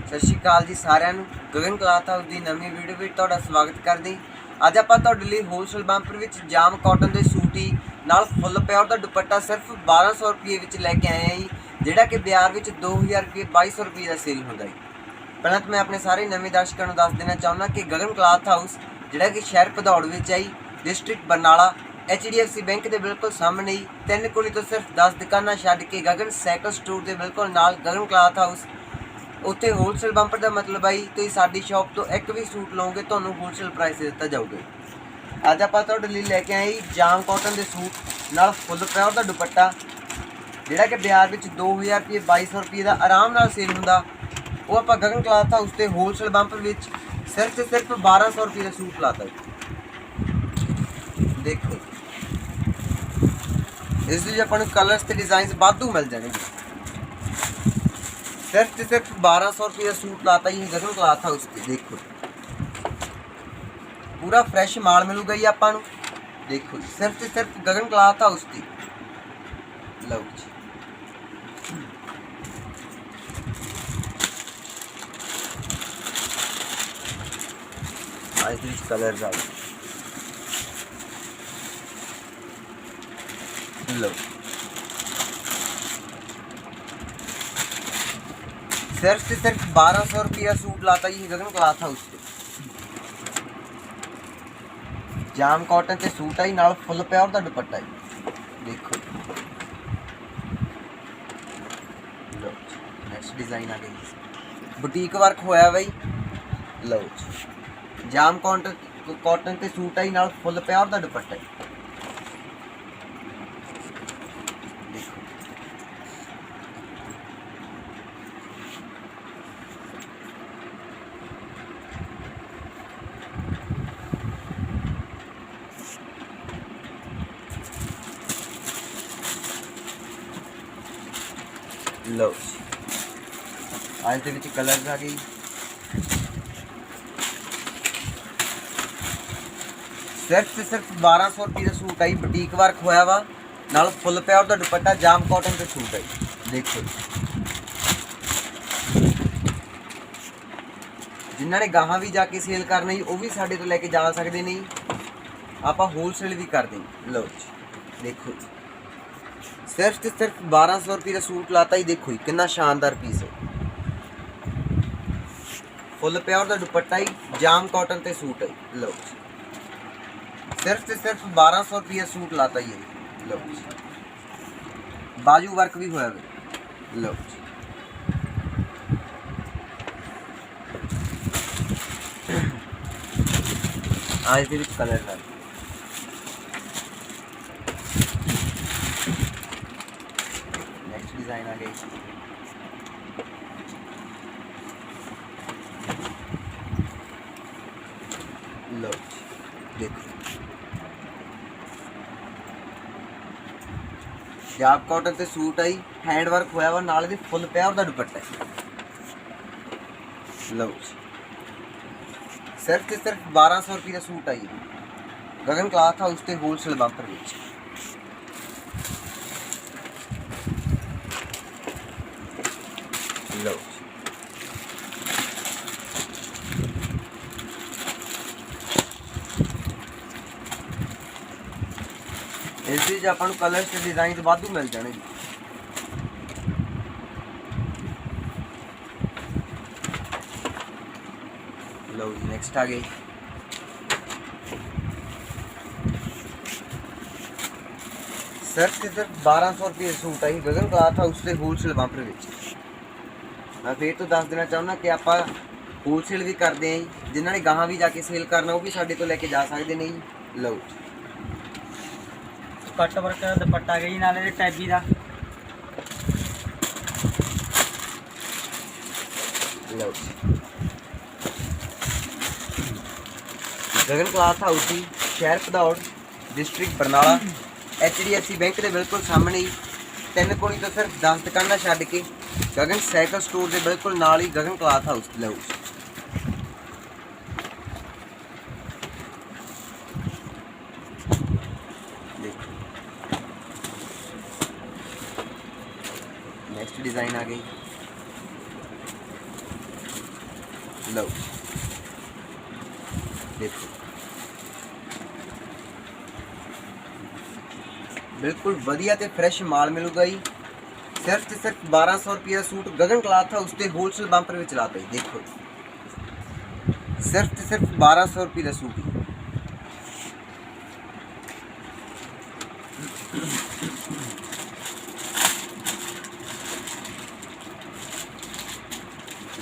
सत श्री अकाल जी सारिਆਂ ਨੂੰ गगन क्लॉथ हाउस की नवी वीडियो में ਤੁਹਾਡਾ स्वागत करते अज ਆਪਾਂ ਤੁਹਾਡੇ ਲਈ होलसेल ਬੰਪਰ ਵਿੱਚ जाम कॉटन ਦੇ सूट ही ਨਾਲ फुल प्योर ਦਾ दुपट्टा सिर्फ 1200 रुपये ਵਿੱਚ ਲੈ ਕੇ ਆਏ ਹਾਂ ਜੀ ਜਿਹੜਾ कि बाजार ਵਿੱਚ 2000 रुपये 2200 रुपये ਦਾ सेल ਹੁੰਦਾ ਹੈ। ਪਹਿਲਾਂ ਤਾਂ ਮੈਂ ਆਪਣੇ ਸਾਰੇ ਨਵੇਂ ਦਰਸ਼ਕਾਂ ਨੂੰ ਦੱਸ ਦੇਣਾ ਚਾਹੁੰਦਾ कि गगन क्लॉथ हाउस ਜਿਹੜਾ कि शहर ਭਦੌੜ ਵਿੱਚ ਹੈ डिस्ट्रिक्ट बरनाला HDFC बैंक के बिल्कुल सामने ही 3 कोनी तो सिर्फ 10 दुकाना छड्ड के गगन साइकिल स्टोर के बिल्कुल नाल गगन क्लॉथ हाउस उत्थे होलसेल बंपर का मतलब आई तो साडी शॉप तो एक भी सूट लओगे तो होलसेल प्राइस दिता जाऊगा। अज आप लैके आए जाम कॉटन के सूट नाल फुल प्योर का दुपट्टा जिहड़ा कि बाजार में 2000 रुपये 2200 रुपये का आराम नाल सेल हुंदा वो आप गगन क्लॉथ हाउस के होलसेल बंपर में सिर्फ 1200 रुपये का सूट लाता। देखो इस अपन कलर्स ते डिजाइन वाधू मिल जाएंगे। सिर्फ 1200 रुपये का सूट लाता ही गगन क्लॉथ हाउस पे। देखो पूरा फ्रैश माल मिलूगा जी आपको। देखो सिर्फ गगन क्लॉथ हाउस पे। लो जी आज कलर आ लो सिर्फ 1200 रुपये का सूट लाता ही गगन क्लॉथ हाउस पे। जाम कॉटन के सूट आई नाल फुल प्योर का दुपट्टा ही। देखो लो नेक्स्ट डिजाइन आ गई बुटीक वर्क होया बई। लो जाम कॉटन के सूट आई नाल फुल प्योर का दुपट्टा ही। लो आज के कलर आ गई सिर्फ 1200 रुपये का सूट आई बुटीक वर्क होया वा नाल फुल प्योर का दुपट्टा जाम कॉटन के सूट आई। देखो जिन्होंने गाहां भी जाके सेल करना ही वो भी साडे तो लैके जा सकते नहीं आप होलसेल भी कर दें। लो देखो सिर्फ 1200 रुपये का सूट लाता ही। देखो कितना शानदार पीस है फुल प्योर का दुपट्टा ही जाम कॉटन के सूट है। लो सिर्फ 1200 रुपये सूट लाता ही। लो बाजू वर्क भी होया। लो आज के कलर है डिजाइन आ गई। लो देखो जाम कॉटन के सूट आई हैंड वर्क होया वा नाल दे फुल प्योर का दुपट्टा है। लो सिर्फ 1200 रुपये का सूट आई गगन क्लॉथ हाउस के होलसेल बंपर में। लो इस अपन कलर से डिजाइन वाधू मिल जाने। लो नेक्स्ट आ गई सिर्फ 1200 रुपये सूट आई गगन क्लॉथ हाउस के होलसेल बंपर में। मैं फिर तो दस देना चाहना कि आप होलसेल भी करते हैं जिन्होंने गाहां भी जाके सेल करना वो भी साडे तो लैके जा सकते नहीं। लो कट वर्क का दुपट्टा गई नाले टैबी का। लो गगन क्लॉथ हाउस ही शहर Bhadaur district Barnala HDFC bank के बिल्कुल सामने ही 3 कोनी तो सिर्फ 10 दुकाना छड्ड के गगन साइकिल स्टोर के बिल्कुल नाल ही गगन क्लॉथ हाउस। लो नेक्स्ट डिज़ाइन आ गई। लो देखो बिल्कुल वधिया ते फ्रैश माल मिलूगा जी। सिर्फ ते सिर्फ 1200 रुपये का सूट गगन क्लॉथ हाउस ते होलसेल बंपर में चलाता जी। देखो सिर्फ ते सिर्फ 1200 रुपये का सूट ही।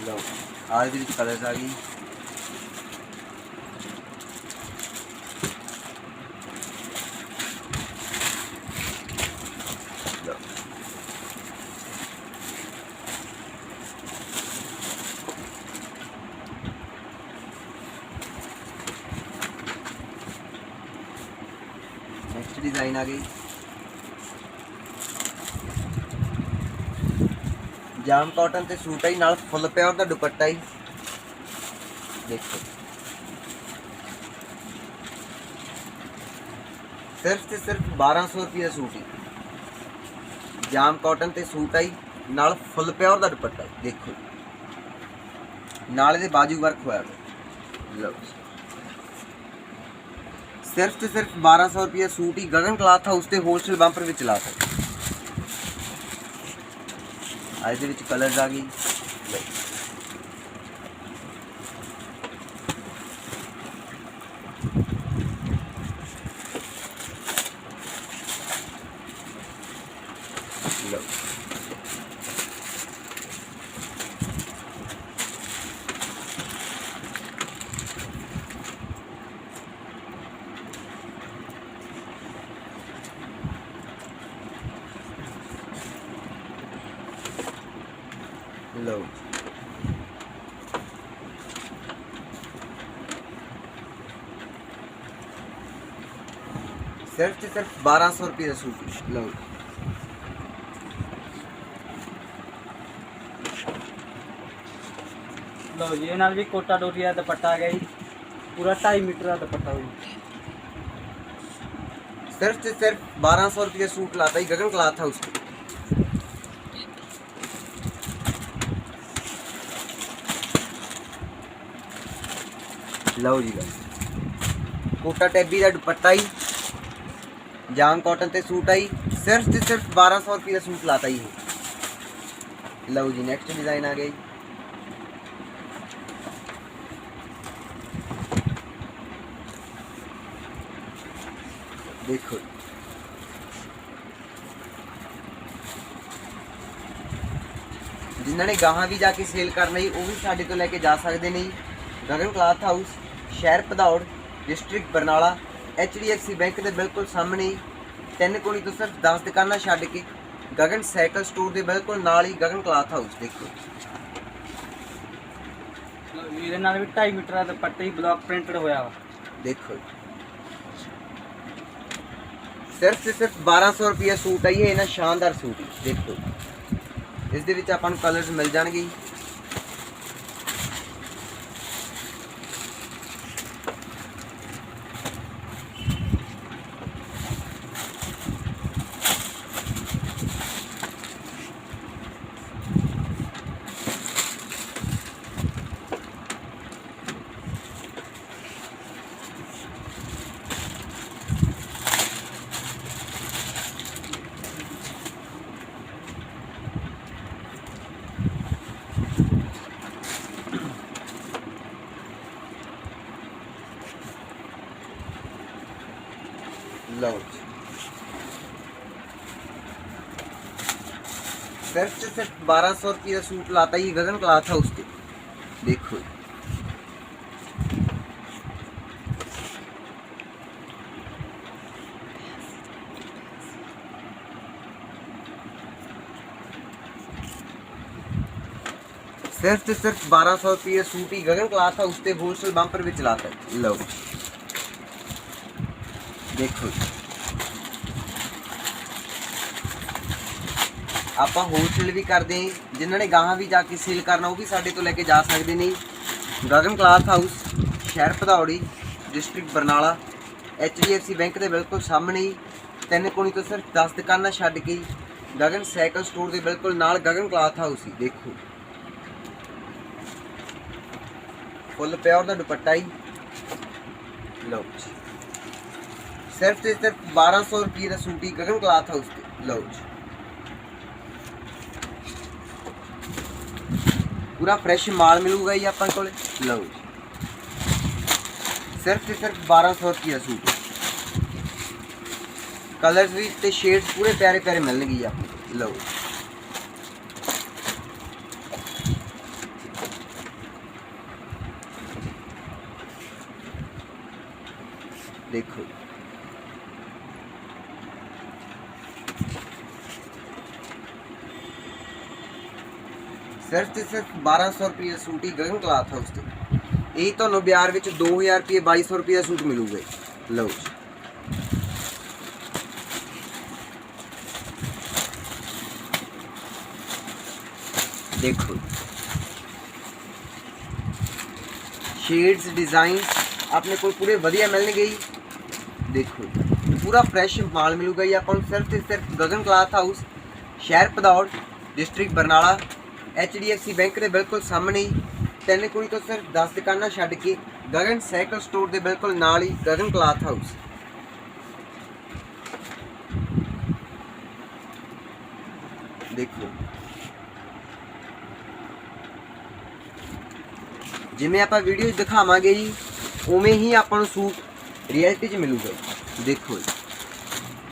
लो आज भी कलर्स आ गई। नेक्स्ट डिजाइन आ गई जाम कॉटन ते सूट है नाल फुल प्योर का दुपट्टा ही। देखो सिर्फ ते सिर्फ 1200 रुपये का सूट ही जाम कॉटन ते सूट है नाल फुल प्योर का दुपट्टा ही। देखो नाल दे बाजू वर्क होया लो सिर्फ ते सिर्फ 1200 रुपये सूट ही गगन क्लॉथ हाउस ते होलसेल बंपर में चला सकते। आज दे कलर्स आ गई लो लो सिर्फ ते सिर्फ 1200 रुपये का सूट लो ਲਓ ਜੀ ਇਹ ਨਾਲ ਵੀ ਕੋਟਾ ਡੋਰੀ ਦਾ ਦੁਪੱਟਾ ਆ ਗਿਆ ਜੀ ਪੂਰਾ 2.5 ਮੀਟਰ ਦਾ ਦੁਪੱਟਾ ਹੋਈ। सिर्फ से सिर्फ 1200 रुपये सूट लाता ही गगन क्लॉथ हाउस पे। लो जी कोटा टैबी का दुपट्टा ही जाम कॉटन ते सूट आई सिर्फ से सिर्फ 1200 रुपये का सूट लाता ही है। लो जी नेक्स्ट डिज़ाइन आ गई देखो जिन्होंने गाहां भी जाके सेल करना ही वो भी साडे तो लैके जा सकते नहीं। गगन क्लॉथ हाउस शहर Bhadaur district Barnala HDFC bank के बिल्कुल सामने ही 3 कोणी तो सिर्फ 10 दुकाना छड्ड के गगन साइकिल स्टोर के बिल्कुल नाल ही गगन क्लॉथ हाउस। देखो ਇਹਦੇ ਨਾਲ ਵੀ 2.5 ਮੀਟਰ ਦਾ ਦੁਪੱਟਾ ਹੀ ਬਲੌਕ ਪ੍ਰਿੰਟਡ ਹੋਇਆ ਵਾ। देखो सिर्फ से सिर्फ 1200 रुपये सूट है ये ना शानदार सूट। देखो इस दे विच आपां नूं कलर्स मिल जाणगे। लो सिर्फ से सिर्फ 1200 रुपये का सूट लाता ही गगन क्लॉथ हाउस के। देखो सिर्फ से सिर्फ 1200 रुपये सूट ही गगन क्लॉथ हाउस के होलसेल बंपर में चलाता है। लो देखो आप होलसेल भी करते हैं जिन्होंने गाहां भी जाके सेल करना वो भी साडे तो लैके जा सकते नहीं। गगन क्लॉथ हाउस शहर भदौड़ी डिस्ट्रिक्ट बरनाला HDFC बैंक के बिल्कुल सामने ही 3 कोणी तो सिर्फ 10 दुकाना छड्ड के गगन साइकिल स्टोर के बिल्कुल नाल गगन क्लॉथ हाउस ही। देखो फुल प्योर का दुपट्टा ही। लो जी सिर्फ ते सिर्फ 1200 रुपये का सूट ही गगन क्लॉथ हाउस ते। लो जी पूरा फ्रैश माल मिलूगा जी अपन को। लो जी सिर्फ ते सिर्फ 1200 रुपये का सूट। कलर्स भी ते शेड्स पूरे प्यारे प्यारे मिलने जी आप। लो देखो सिर्फ ते सिर्फ 1200 रुपये सूट ही गगन क्लॉथ हाउस से। यही तो बाजार में 2000 रुपये 2200 रुपये का सूट मिलूगा। लो जी देखो शेड्स डिजाइन अपने को पूरे वधिया मिलने। देखो पूरा फ्रैश माल मिलूगा जी आपको सिर्फ ते सिर्फ गगन क्लॉथ हाउस, शहर Bhadaur, district Barnala, HDFC bank के बिल्कुल सामने ही। तीन कुड़ी तो सिर्फ 10 दुकाना छड्ड के गगन साइकिल स्टोर के बिल्कुल नाल ही गगन क्लॉथ हाउस। देखो जिमें आप वीडियो दिखावांगे जी उमें ही आपको सूट रियलिटी च मिलूगा। देखो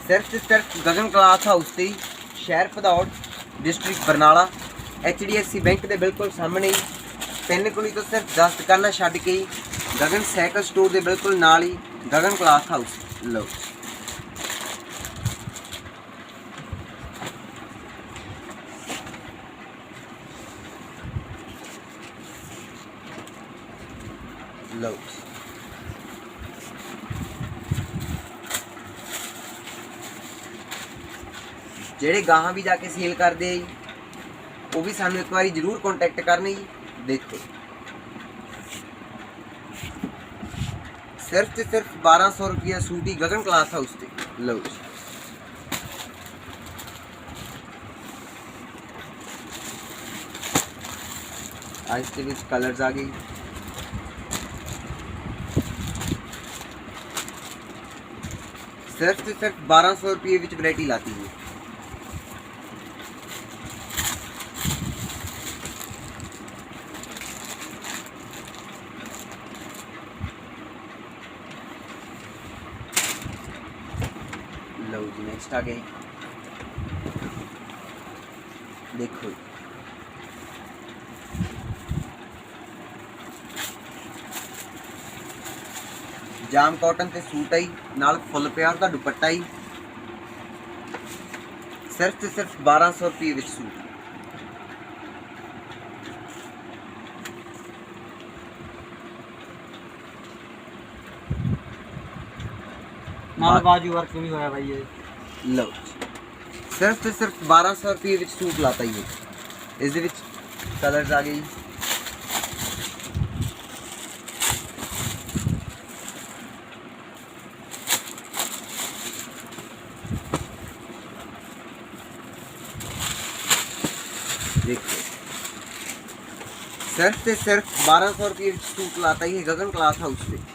सिर्फ ते सिर्फ गगन क्लॉथ हाउस से शहर Bhadaur, district Barnala, HDFC bank के बिल्कुल सामने ही। तीन कुड़ी तो सिर्फ 10 दुकाना छड्ड के ही गगन साइकिल स्टोर के बिल्कुल नाल ही गगन क्लॉथ हाउस। लो लो ਜਿਹੜੇ ਗਾਹਾਂ भी जाके सेल करते हैं वो भी सानू एक बार जरूर कॉन्टैक्ट करने जी। देखो सिर्फ ते सिर्फ 1200 रुपये सूट ही गगन क्लॉथ हाउस से। लो आज के विच कलर्स आ गई। सिर्फ ते सिर्फ 1200 रुपये विच वैरायटी लाती है। लो जी नेक्स्ट आ गई। देखो जाम कॉटन ते सूट आई नाल फुल प्यार का दुपट्टा ही। सिर्फ ते सिर्फ 1200 रुपये विच सूट। ਨਾਲ ਬਾਜੂ ਵਰਕ ਵੀ ਹੋਇਆ ਬਾਈ ਇਹ। लो सिर्फ ते सिर्फ 1200 रुपये विच सूट लाता ही है। इस दे विच कलर्स आ गई। देखो सिर्फ ते सिर्फ 1200 रुपये विच सूट लाता ही है गगन क्लॉथ हाउस से।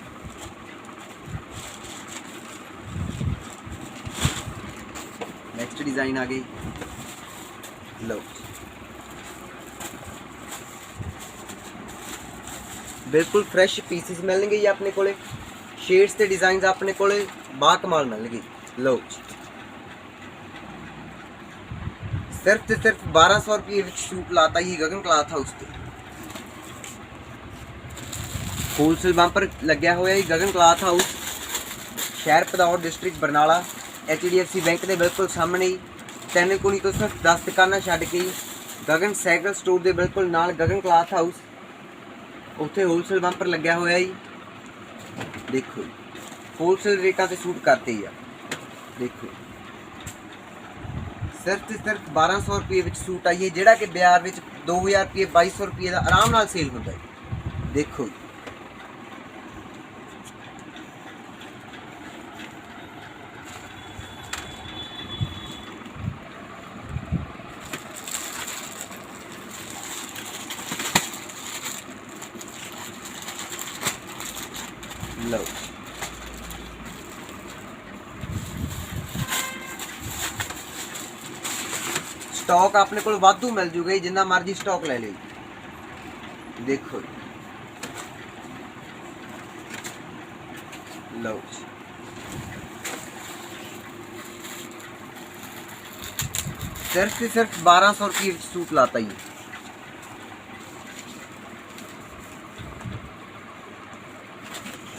नेक्स्ट डिजाइन आ गई। लो बिल्कुल फ्रैश पीसेस मिलणगे जी अपने कोले। शेड्स ते डिजाइन अपने कोले बाकमाल मिलणगे। लो सिर्फ ते सिर्फ 1200 रुपये विच सूट लाता ही गगन क्लॉथ हाउस से। होलसेल बंपर लग्या होया जी गगन क्लॉथ हाउस, शहर Bhadaur, district Barnala, HDFC bank के बिल्कुल सामने ही। तीन कुणी तो सिर्फ 10 दुकाना छड्ड के गगन साइकिल स्टोर के बिल्कुल नाल गगन क्लॉथ हाउस उत्थे होलसेल बंपर लग्या होया जी। देखो होलसेल रेटा से सूट करते ही आ। देखो सिर्फ ते सिर्फ 1200 रुपये विच सूट आई है जिहड़ा कि बाजार विच 2000 रुपये 2200 रुपये का आराम नाल सेल होंदा है। देखो ਲਓ ਸਟਾਕ ਆਪਣੇ ਕੋਲ ਵਾਧੂ ਮਿਲ ਜੂਗਾ ਜੀ, ਜਿੰਨਾ ਮਰਜ਼ੀ ਸਟਾਕ ਲੈ ਲਿਓ। ਦੇਖੋ ਜੀ, ਲਓ ਜੀ, ਸਿਰਫ ਤੇ ਸਿਰਫ 1200 ਰੁਪਏ ਵਿੱਚ ਸੂਟ ਲਾਤਾ ਜੀ।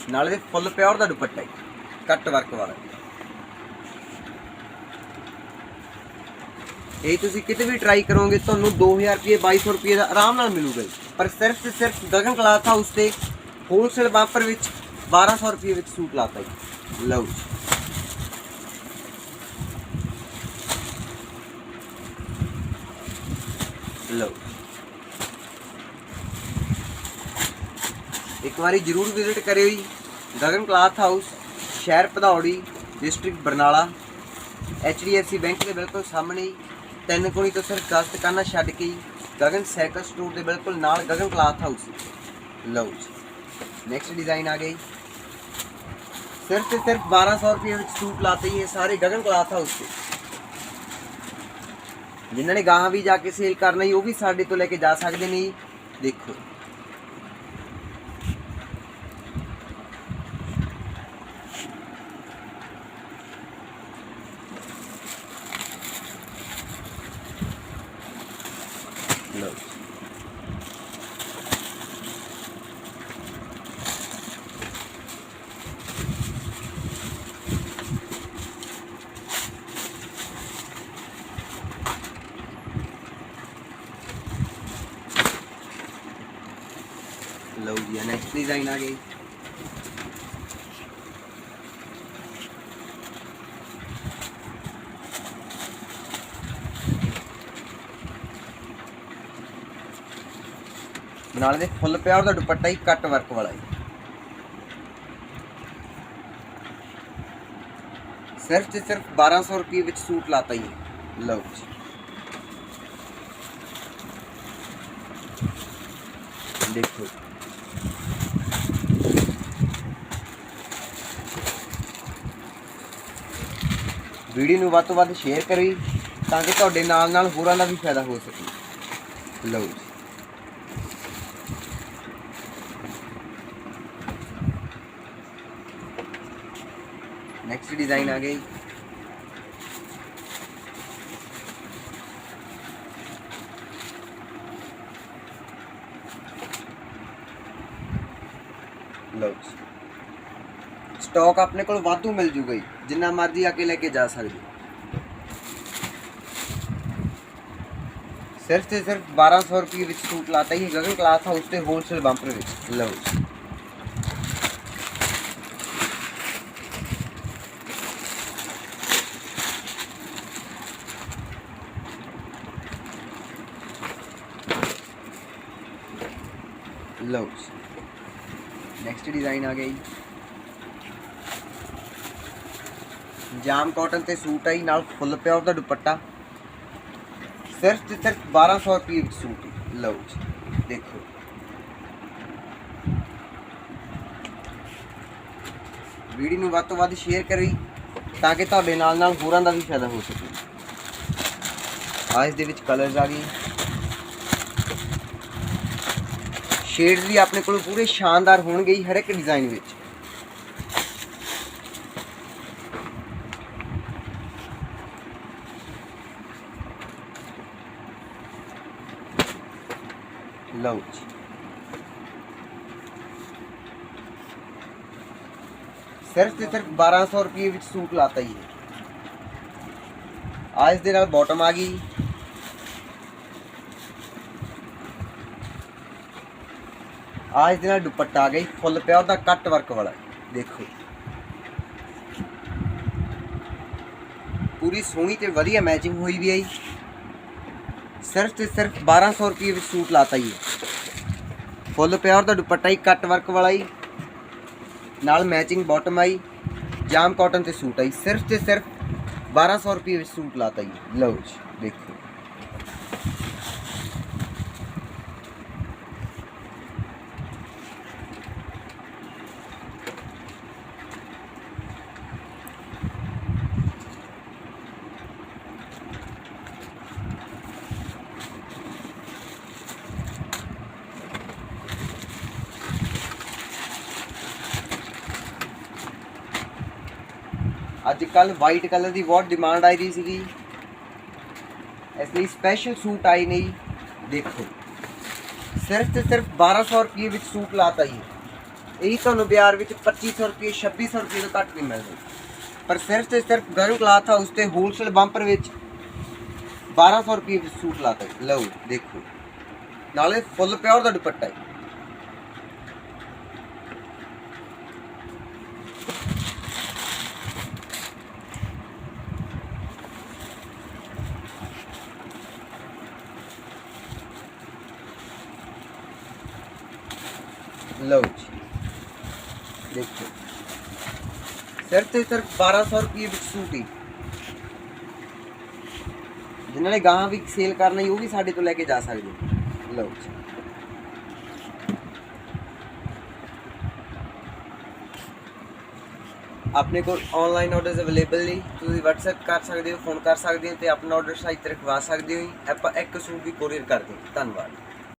ਨਾਲੇ ਫੁੱਲ ਪਿਓਰ ਦਾ ਦੁਪੱਟਾ ਜੀ, ਕੱਟ ਵਰਕ ਵਾਲਾ। ਇਹ ਤੁਸੀਂ ਕਿਤੇ ਵੀ ਟਰਾਈ ਕਰੋਗੇ ਤੁਹਾਨੂੰ 2000 ਰੁਪਏ 2200 ਰੁਪਏ ਦਾ ਆਰਾਮ ਨਾਲ ਮਿਲੂਗਾ ਜੀ। ਪਰ ਸਿਰਫ ਤੇ ਸਿਰਫ ਗਗਨ ਕਲਾਥ ਹਾਊਸ ਤੇ ਹੋਲਸੇਲ ਬਾਂਪਰ ਵਿੱਚ 1200 ਰੁਪਏ ਵਿੱਚ ਸੂਟ ਲਾਤਾ ਜੀ। ਲਓ ਜੀ, ਲਓ ਇੱਕ ਵਾਰੀ ਜ਼ਰੂਰ ਵਿਜ਼ਿਟ ਕਰਿਓ ਜੀ। ਗਗਨ ਕਲਾਥ ਹਾਊਸ, ਸ਼ਹਿਰ ਭਦੌੜੀ, ਡਿਸਟ੍ਰਿਕਟ ਬਰਨਾਲਾ, HDFC ਬੈਂਕ ਦੇ ਬਿਲਕੁਲ ਸਾਹਮਣੇ ਹੀ, 3 ਕੋਣੀ ਤੋਂ ਸਿਰਫ 10 ਦੁਕਾਨਾਂ ਛੱਡ ਕੇ ਹੀ ਗਗਨ ਸਾਈਕਲ ਸਟੋਰ ਦੇ ਬਿਲਕੁਲ ਨਾਲ ਗਗਨ ਕਲਾਥ ਹਾਊਸ। ਲਓ ਜੀ, ਨੈਕਸਟ ਡਿਜ਼ਾਈਨ ਆ ਗਈ। ਸਿਰਫ ਤੇ ਸਿਰਫ 1200 ਰੁਪਏ ਵਿੱਚ ਸੂਟ ਲਾਤੇ ਹੀ ਇਹ ਸਾਰੇ ਗਗਨ ਕਲਾਥ ਹਾਊਸ ਤੇ। ਜਿਨ੍ਹਾਂ ਨੇ ਗਾਹਾਂ ਵੀ ਜਾ ਕੇ ਸੇਲ ਕਰਨਾ ਹੀ ਉਹ ਵੀ ਸਾਡੇ ਤੋਂ ਲੈ ਕੇ ਜਾ ਸਕਦੇ ਨੇ ਜੀ। ਦੇਖੋ ਲਓ ਲਓ ਜੀ, ਨੈਕਸਟ ਡਿਜ਼ਾਈਨ ਆ ਗਈ। ਨਾਲ ਦੇ ਫੁੱਲ ਪਿਓਰ ਦਾ ਦੁਪੱਟਾ ਹੀ ਕੱਟ ਵਰਕ ਵਾਲਾ ਹੀ। ਸਿਰਫ ਤੇ ਸਿਰਫ 1200 ਰੁਪਏ ਵਿੱਚ ਸੂਟ ਲਾਤਾ ਹੀ। ਲਓ ਜੀ, ਦੇਖੋ ਵੀਡੀਓ ਨੂੰ ਵੱਧ ਤੋਂ ਵੱਧ ਸ਼ੇਅਰ ਕਰੀ ਤਾਂ ਕਿ ਤੁਹਾਡੇ ਨਾਲ ਨਾਲ ਹੋਰਾਂ ਦਾ ਵੀ ਫਾਇਦਾ ਹੋ ਸਕੇ। ਲਓ ਜੀ, ਨੈਕਸਟ ਡਿਜ਼ਾਈਨ ਆ ਗਈ। ਲਓ ਜੀ, ਸਟਾਕ ਆਪਣੇ ਕੋਲ ਵਾਧੂ ਮਿਲ ਜੂਗਾ ਜੀ, ਜਿੰਨਾ ਮਰਜ਼ੀ ਆ ਕੇ ਲੈ ਕੇ ਜਾ ਸਕਦੇ। ਸਿਰਫ ਤੇ ਸਿਰਫ 1200 ਰੁਪਏ ਵਿੱਚ ਸੂਟ ਲਾਤਾ ਹੀ ਗਗਨ ਕਲਾਥ ਹਾਊਸ ਤੇ ਹੋਲਸੇਲ ਬੰਪਰ ਵਿੱਚ। ਲਓ ਜੀ, ਲਓ ਜੀ, ਨੈਕਸਟ ਡਿਜ਼ਾਈਨ ਆ ਗਈ। ਜਾਮ ਕਾਟਨ ਤੇ ਸੂਟ ਆਈ, ਨਾਲ ਫੁੱਲ ਪਿਓਰ ਦਾ ਦੁਪੱਟਾ। ਸਿਰਫ ਤੇ ਸਿਰਫ 1200 ਰੁਪਏ ਵਿੱਚ ਸੂਟ। ਲਓ ਜੀ, ਦੇਖੋ ਵੀਡੀਓ ਨੂੰ ਵੱਧ ਤੋਂ ਵੱਧ ਸ਼ੇਅਰ ਕਰੀ ਤਾਂ ਕਿ ਤੁਹਾਡੇ ਨਾਲ ਨਾਲ ਹੋਰਾਂ ਦਾ ਵੀ ਫਾਇਦਾ ਹੋ ਸਕੇ। ਇਸ ਦੇ ਵਿੱਚ ਕਲਰਸ ਆ ਗਏ, ਸ਼ੇਡਸ ਵੀ ਆਪਣੇ ਕੋਲ ਪੂਰੇ ਸ਼ਾਨਦਾਰ ਹੋਣਗੇ ਹਰ ਇੱਕ ਡਿਜ਼ਾਈਨ ਵਿੱਚ। ਲਓ ਜੀ, ਸਿਰਫ ਤੇ ਸਿਰਫ 1200 ਰੁਪਏ ਵਿੱਚ ਸੂਟ ਲਾਤਾ ਹੀ ਹੈ। ਇਸ ਦੇ ਨਾਲ ਬਾਟਮ ਆ ਗਈ। ਇਸ ਦੇ ਨਾਲ ਦੁਪੱਟਾ ਆ ਗਈ ਫੁੱਲ ਪਿਓਰ ਦਾ ਕੱਟ ਵਰਕ ਵਾਲਾ। ਦੇਖੋ ਪੂਰੀ ਸੋਹਣੀ ਤੇ ਵਧੀਆ ਮੈਚਿੰਗ ਹੋਈ ਵੀ ਆਈ। ਸਿਰਫ ਤੇ ਸਿਰਫ 1200 ਰੁਪਏ ਵਿੱਚ ਸੂਟ ਲਾਤਾ ਹੀ ਹੈ। ਫੁੱਲ ਪਿਓਰ ਦਾ ਦੁਪੱਟਾ ਹੀ ਕੱਟ ਵਰਕ ਵਾਲਾ ਹੀ, ਨਾਲ ਮੈਚਿੰਗ ਬਾਟਮ ਆਈ। ਜਾਮ ਕਾਟਨ ਤੇ ਸੂਟ ਆਈ। ਸਿਰਫ ਤੇ ਸਿਰਫ 1200 ਰੁਪਏ ਵਿੱਚ ਸੂਟ ਲਾਤਾ ਹੀ। ਲਓ ਜੀ, ਦੇਖੋ ਅੱਜ ਕੱਲ ਵਾਈਟ ਕਲਰ ਦੀ ਬਹੁਤ ਡਿਮਾਂਡ ਆਈ ਰਹੀ ਸੀਗੀ, ਇਸ ਲਈ ਸਪੈਸ਼ਲ ਸੂਟ ਆਏ ਨੇ ਜੀ। ਦੇਖੋ ਸਿਰਫ ਤੇ ਸਿਰਫ 1200 ਰੁਪਏ ਵਿੱਚ ਸੂਟ ਲਾਤਾ ਜੀ। ਇਹੀ ਤੁਹਾਨੂੰ ਬਾਜ਼ਾਰ ਵਿੱਚ 2500 ਰੁਪਏ 2600 ਰੁਪਏ ਤੋਂ ਘੱਟ ਨਹੀਂ ਮਿਲਦੇ, ਪਰ ਸਿਰਫ ਤੇ ਸਿਰਫ ਗਰਮ ਕਲਾਥ ਹਾਊਸ ਤੇ ਹੋਲਸੇਲ ਬੰਪਰ ਵਿੱਚ 1200 ਰੁਪਏ ਵਿੱਚ ਸੂਟ ਲਾਤਾ ਜੀ। ਲਓ ਦੇਖੋ, ਨਾਲੇ ਫੁੱਲ ਪਿਓਰ ਦਾ ਦੁਪੱਟਾ ਹੈ। ਲਓ ਜੀ ਦੇਖੋ, ਸਿਰਫ ਤੇ ਸਿਰਫ 1200 ਰੁਪਏ ਵਿੱਚ ਸੂਟ ਹੀ। ਜਿਨ੍ਹਾਂ ਨੇ ਗਾਹਾਂ ਵੀ ਸੇਲ ਕਰਨਾ ਹੀ ਉਹ ਵੀ ਸਾਡੇ ਤੋਂ ਲੈ ਕੇ ਜਾ ਸਕਦੇ। ਲਓ ਜੀ ਆਪਣੇ ਕੋਲ ਆਨਲਾਈਨ ਆਰਡਰਸ ਅਵੇਲੇਬਲ ਨੇ, ਤੁਸੀਂ WhatsApp ਕਰ ਸਕਦੇ ਹੋ, ਫੋਨ ਕਰ ਸਕਦੇ ਹੋ ਤੇ ਆਪਣਾ ਆਰਡਰ ਸਹੀ ਤਰ੍ਹਾਂ ਖਵਾ ਸਕਦੇ ਹੋ। ਆਪਾਂ ਇੱਕ ਸੂਟ ਵੀ ਕੋਰੀਅਰ ਕਰਦੇ ਹਾਂ। ਧੰਨਵਾਦ।